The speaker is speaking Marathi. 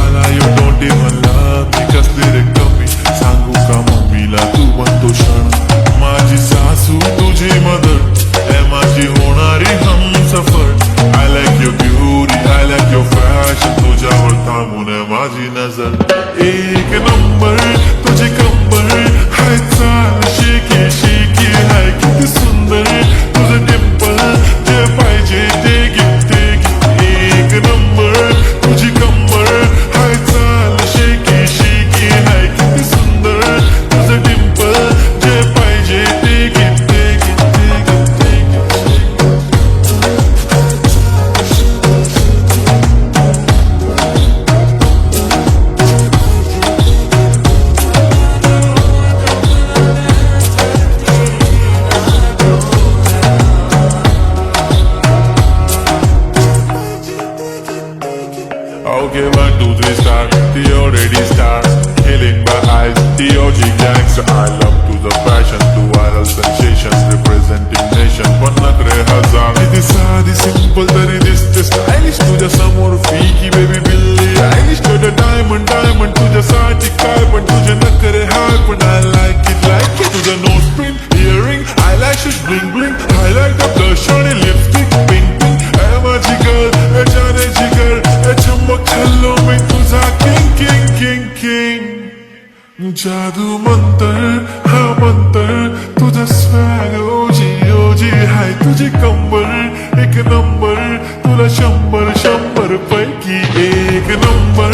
मला यू डोंट इवन लव्ह मी कसली रे कमी सांगू का मम्मीला तू बनतो क्षण माझी सासू तुझी मदर हे माझी होणारी Humsafar I like your beauty I like your fashion तुझ्यावर थांबून आहे माझी नजर एक नंबर तुझी कंबर हाय चाल शेकी शेकी हाय किती सुंदर तुझं डिंपल जे पाहिजे ते गिफ्ट एक नंबर तुझी कंबर हाय चाल शेकी शेकी हाय किती सुंदर तुझं डिंपल जे पाहिजे ते gift Okay, 1, 2, 3 start. The already start. Killing my eyes. The OG gangster. I love to the fashion, to viral sensations, representing nation. पण नखरे हजार. किती साधी simple तरी दिसते stylish. तुझ्या समोर फीकी baby बिल्ली आयलिश. तुझं diamond तुझ्यासाठी काय पण तुझे नखरे हाय पण I like it. तुझं nose print, earring, eyelashes, bling bling. Highlight the blush आणि lipstick, pink. माझी girl, जाने जिगर चमक चलो मी तुझा किंग किंग किंग किंग जादू मंतर हा मंतर तुझा स्वॅग ओजी ओजी हाय तुझी कंबर एक नंबर तुला 100 पैकी एक नंबर